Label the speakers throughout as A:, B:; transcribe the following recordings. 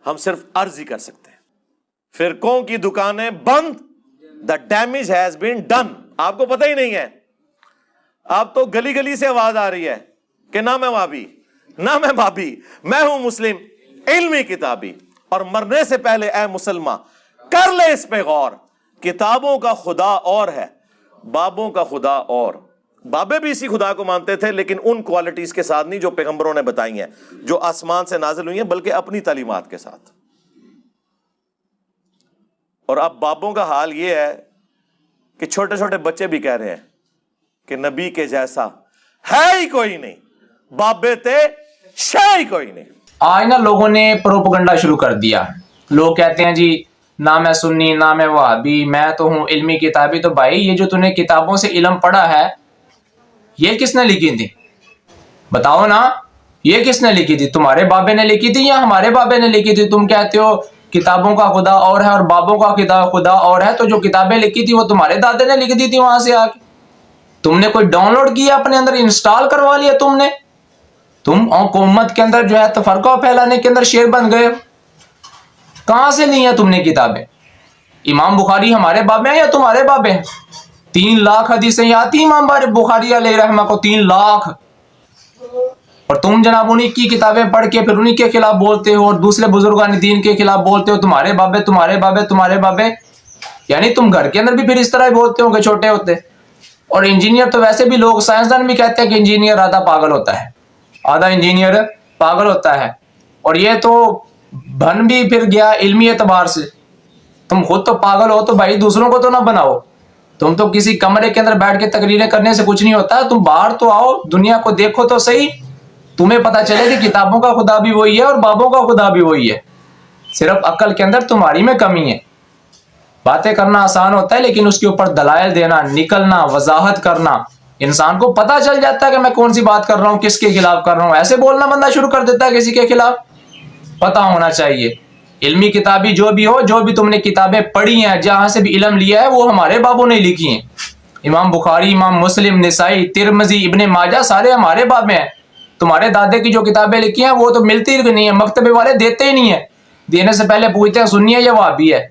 A: ہم صرف عرض ہی کر سکتے ہیں. فرقوں کی دکانیں بند. The damage has been done. آپ کو پتہ ہی نہیں ہے. آپ تو گلی گلی سے آواز آ رہی ہے کہ نہ میں وہابی نہ میں بھابی, میں ہوں مسلم علمی کتابی. اور مرنے سے پہلے اے مسلمان کر لے اس پہ غور, کتابوں کا خدا اور ہے, بابوں کا خدا اور. بابے بھی اسی خدا کو مانتے تھے لیکن ان کوالٹیز کے ساتھ نہیں جو پیغمبروں نے بتائی ہیں, جو آسمان سے نازل ہوئی ہیں, بلکہ اپنی تعلیمات کے ساتھ. اور اب بابوں کا حال یہ ہے کہ چھوٹے چھوٹے بچے بھی کہہ رہے ہیں کہ نبی کے جیسا ہے ہی کوئی نہیں, بابے تے شے ہی کوئی نہیں.
B: آج نا لوگوں نے پروپگنڈا شروع کر دیا. لوگ کہتے ہیں جی نہ میں سنی نہ میں وہابی, میں تو ہوں علمی کتابی. تو بھائی یہ جو تم نے کتابوں سے علم پڑھا ہے یہ کس نے لکھی تھی؟ بتاؤ نا, یہ کس نے لکھی تھی؟ تمہارے بابے نے لکھی تھی یا ہمارے بابے نے لکھی تھی؟ تم کہتے ہو کتابوں کا خدا اور ہے اور بابوں کا خدا اور ہے, تو جو کتابیں لکھی تھی وہ تمہارے دادے نے لکھ دی تھی وہاں سے آ کے. تم نے کوئی ڈاؤن لوڈ کیا اپنے اندر, انسٹال کروا لیا تم نے؟ تم حکومت کے اندر جو ہے تفرقہ پھیلانے کے اندر شیر بن گئے. کہاں سے لی ہیں تم نے کتابیں؟ امام بخاری ہمارے بابے ہیں یا تمہارے بابے ہیں؟ 3 لاکھ حدیثیں آتی امام بخاری علیہ رحمہ کو, 3 لاکھ. اور تم جناب انہی کی کتابیں پڑھ کے پھر انہی کے خلاف بولتے ہو اور دوسرے بزرگان دین کے خلاف بولتے ہو تمہارے بابے تمہارے بابے تمہارے بابے. یعنی تم گھر کے اندر بھی پھر اس طرح ہی بولتے ہو کہ چھوٹے ہوتے. اور انجینئر تو ویسے بھی لوگ سائنسدان بھی کہتے ہیں کہ انجینئر آدھا پاگل ہوتا ہے, آدھا انجینئر پاگل ہوتا ہے. اور یہ تو بن بھی پھر گیا علمی اعتبار سے. تم خود تو پاگل ہو تو بھائی دوسروں کو تو نہ بناؤ. تم تو کسی کمرے کے اندر بیٹھ کے تقریریں کرنے سے کچھ نہیں ہوتا. تم باہر تو آؤ, دنیا کو دیکھو تو صحیح, تمہیں پتہ چلے کہ کتابوں کا خدا بھی وہی ہے اور بابوں کا خدا بھی وہی ہے. صرف عقل کے اندر تمہاری میں کمی ہے. باتیں کرنا آسان ہوتا ہے لیکن اس کے اوپر دلائل دینا, نکلنا, وضاحت کرنا, انسان کو پتہ چل جاتا ہے کہ میں کون سی بات کر رہا ہوں, کس کے خلاف کر رہا ہوں. ایسے بولنا بندہ شروع کر دیتا ہے کسی کے خلاف. پتہ ہونا چاہیے علمی کتابی جو بھی ہو, جو بھی تم نے کتابیں پڑھی ہیں, جہاں سے بھی علم لیا ہے وہ ہمارے بابوں نے لکھی ہیں. امام بخاری, امام مسلم, نسائی, ترمذی, ابن ماجہ سارے ہمارے بابے ہیں. تمہارے دادے کی جو کتابیں لکھی ہیں وہ تو ملتی نہیں ہیں, مکتبے والے دیتے ہی نہیں ہیں. دینے سے پہلے پوچھتے ہیں سنی ہے یا وہابی ہے,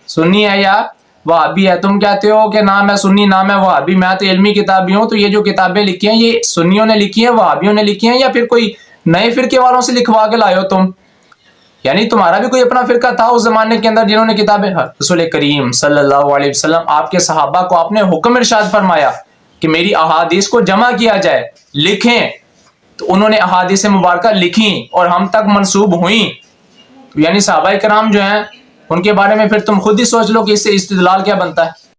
B: سنی ہے یا وہابی ہے. تم کہتے ہو کہ نہ میں سنی نہ میں وہابی, میں تو علمی کتابی ہوں. تو یہ جو کتابیں لکھی ہیں یہ سنیوں نے لکھی ہیں, وہابیوں نے لکھی ہیں, یا پھر کوئی نئے فرقے والوں سے لکھوا کے لائے ہو تم؟ یعنی تمہارا بھی کوئی اپنا فرقہ تھا اس زمانے کے اندر جنہوں نے کتابیں. رسول کریم صلی اللہ علیہ وسلم آپ کے صحابہ کو آپ نے حکم ارشاد فرمایا کہ میری احادیث کو جمع کیا جائے, لکھیں. تو انہوں نے احادیث مبارکہ لکھیں اور ہم تک منسوب ہوئیں. یعنی صحابہ کرام جو ہیں ان کے بارے میں پھر تم خود ہی سوچ لو کہ اس سے استدلال کیا بنتا ہے.